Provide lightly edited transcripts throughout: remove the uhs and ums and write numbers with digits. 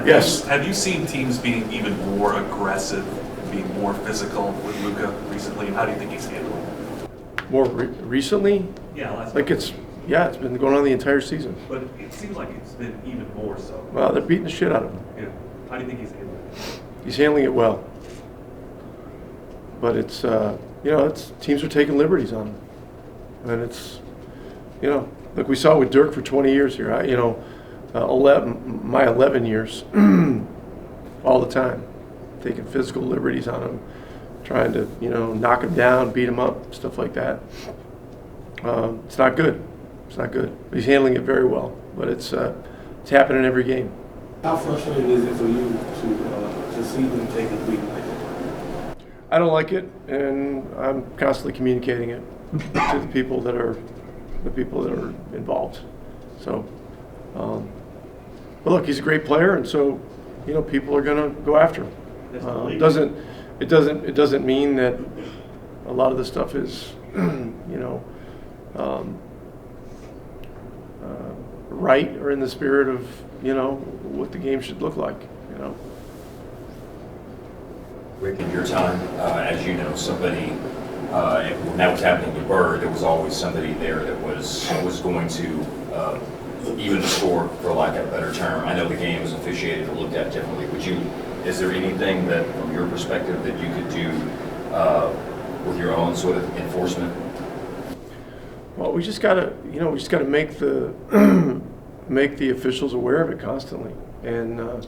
Yes. Have you seen teams being even more aggressive, being more physical with Luka recently? And how do you think he's handling it? More recently? Yeah, last Like it's been going on the entire season. But it seems like it's been even more so. Well, they're beating the shit out of him. Yeah. How do you think he's handling it? He's handling it well. But it's, it's teams are taking liberties on him. And it's, like we saw with Dirk for 20 years here. My 11 years, all the time, taking physical liberties on him, trying to, knock him down, beat him up, stuff like that. It's not good. It's not good. He's handling it very well, but it's happening every game. How frustrating is it for you to see them take a beat like that? I don't like it, and I'm constantly communicating it to the people that are involved. So, but look, he's a great player, and so people are going to go after him. It doesn't mean that a lot of the stuff is right or in the spirit of what the game should look like. Rick, in your time, as you know, somebody, when that was happening with Bird, there was always somebody there that was going to even the score, for lack of a better term. I know the game was officiated or looked at differently. Is there anything that, from your perspective, that you could do with your own sort of enforcement? Well, we just gotta make the make the officials aware of it constantly. And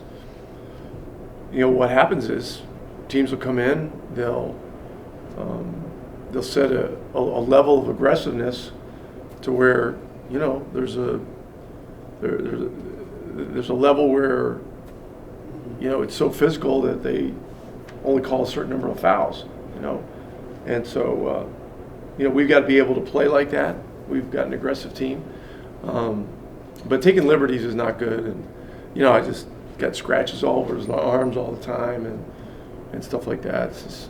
what happens is teams will come in, they'll set a level of aggressiveness to where there's a level where it's so physical that they only call a certain number of fouls, and so we've got to be able to play like that. We've got an aggressive team, but taking liberties is not good. And I just got scratches all over his arms all the time and stuff like that. It's just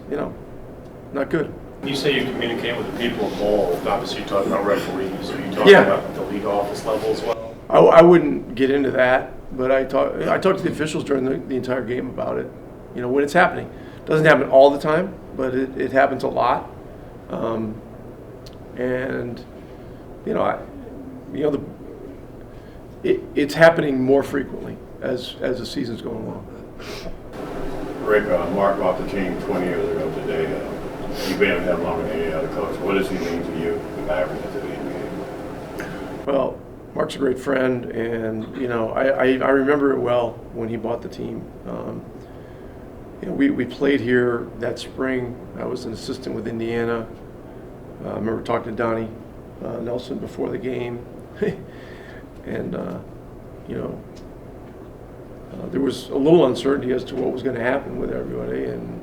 not good. You say you communicate with the people involved. Obviously, you're talking about referees. Are you talking about the league office level as well? I wouldn't get into that, but I talk to the officials during the entire game about it. When it's happening. It doesn't happen all the time, but it happens a lot. And it's happening more frequently as the season's going along. Rick, Mark bought the team 20 years ago today. You've been with him longer than any other coach. What does he mean to you, the Mavericks, to the NBA? Well, Mark's a great friend, and I remember it well when he bought the team. We played here that spring. I was an assistant with Indiana. I remember talking to Donnie Nelson before the game, and there was a little uncertainty as to what was going to happen with everybody. And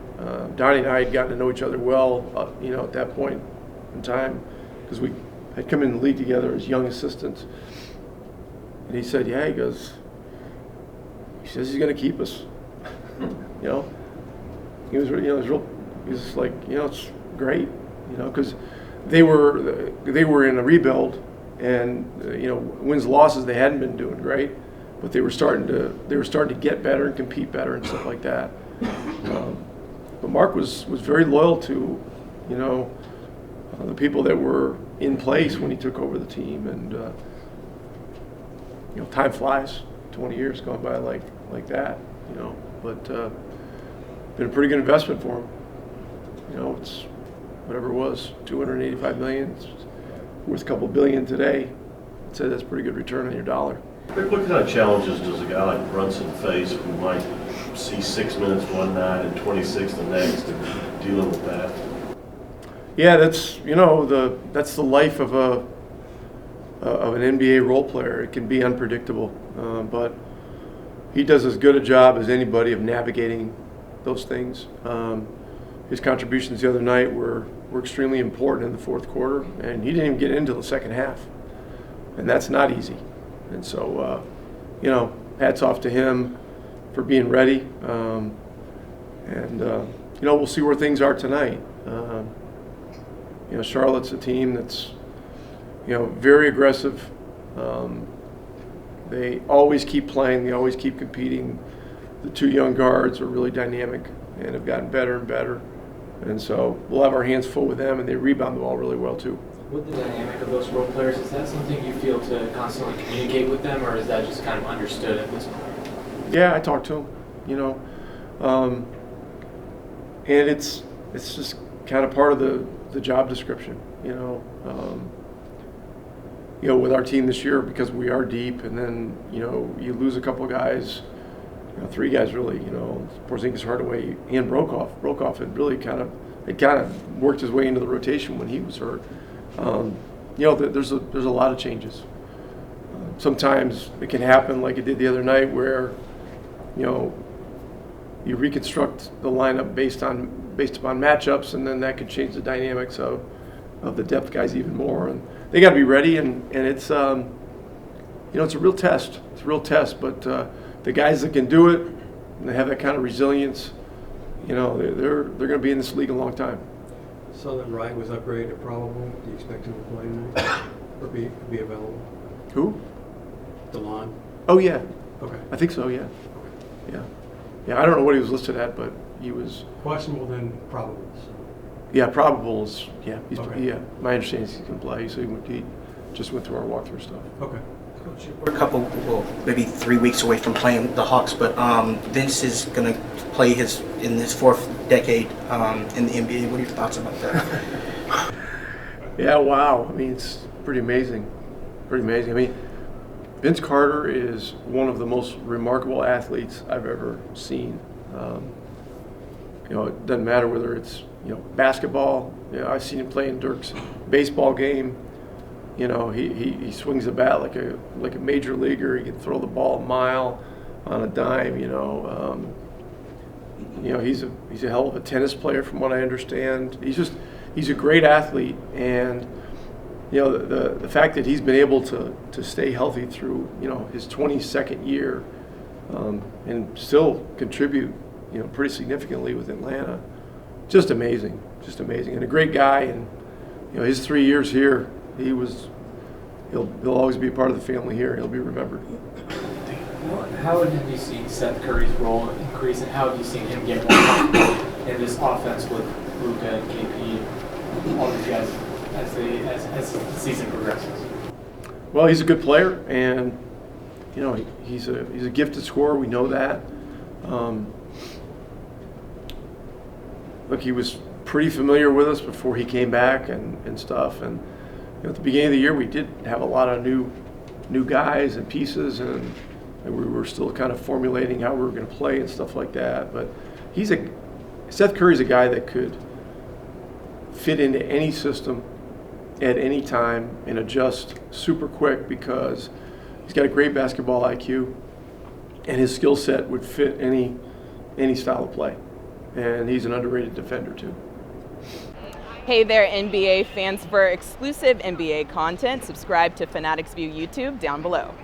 Donnie and I had gotten to know each other well, at that point in time, because we had come in the league together as young assistants. And he said, "Yeah," he says he's going to keep us. He was, he was like, it's great, because they were in a rebuild, and wins losses they hadn't been doing great, but they were starting to get better and compete better and stuff like that. But Mark was very loyal to the people that were in place when he took over the team, and time flies. 20 years gone by like that, but been a pretty good investment for him. It's whatever it was, $285 million. It's worth a couple billion today. I'd say that's a pretty good return on your dollar. Rick, what kind of challenges does a guy like Brunson face who might see 6 minutes one night and 26 the next, and dealing with that? Yeah, that's that's the life of an NBA role player. It can be unpredictable, but he does as good a job as anybody of navigating those things. His contributions the other night were extremely important in the fourth quarter, and he didn't even get into the second half, and that's not easy. And so, hats off to him for being ready. We'll see where things are tonight. Charlotte's a team that's, very aggressive. They always keep playing. They always keep competing. the two young guards are really dynamic and have gotten better and better. And so we'll have our hands full with them, and they rebound the ball really well too. With the dynamic of those role players, is that something you feel to constantly communicate with them, or is that just kind of understood at this point? Yeah, I talk to them, you know, and it's just kind of part of the job description, you know. With our team this year, because we are deep, and then you lose a couple of guys, three guys really, Porzingis, Hardaway, and Brokoff. Brokoff had really kind of worked his way into the rotation when he was hurt. There's a lot of changes. Sometimes it can happen like it did the other night, where you reconstruct the lineup based upon matchups, and then that could change the dynamics of the depth guys even more. And they got to be ready, and it's it's a real test. It's a real test, but the guys that can do it and they have that kind of resilience, they're going to be in this league a long time. Southern Wright was upgraded to probable. Do you expect him to play tonight or be available? Who? DeLon. Oh yeah, Okay. I think so. Yeah, yeah. I don't know what he was listed at, but he was. Questionable, then probable. Yeah, probable is. Yeah, Okay. yeah. My understanding is he can play. So he just went through our walkthrough stuff. Okay. Coach, we're a couple, maybe 3 weeks away from playing the Hawks, but Vince is going to play in his fourth decade in the NBA. What are your thoughts about that? Yeah, wow. I mean, it's pretty amazing. Pretty amazing. I mean, Vince Carter is one of the most remarkable athletes I've ever seen. It doesn't matter whether it's basketball. I've seen him play in Dirk's baseball game. He swings the bat like a major leaguer. He can throw the ball a mile on a dime. He's a hell of a tennis player, from what I understand. He's a great athlete, and the fact that he's been able to stay healthy through his 22nd year and still contribute pretty significantly with Atlanta, just amazing, and a great guy. And his 3 years here, he'll always be a part of the family here. He'll be remembered. How have you seen Seth Curry's role increase, and how have you seen him get more comfortable in this offense with Luka and KP, all these guys, as the season progresses? Well, he's a good player, and he's a gifted scorer. We know that. Look, he was pretty familiar with us before he came back and stuff. And at the beginning of the year, we did have a lot of new guys and pieces, and we were still kind of formulating how we were going to play and stuff like that. But Seth Curry's a guy that could fit into any system at any time and adjust super quick, because he's got a great basketball IQ, and his skill set would fit any style of play. And he's an underrated defender too. Hey there, NBA fans. For exclusive NBA content, subscribe to Fanatics View YouTube down below.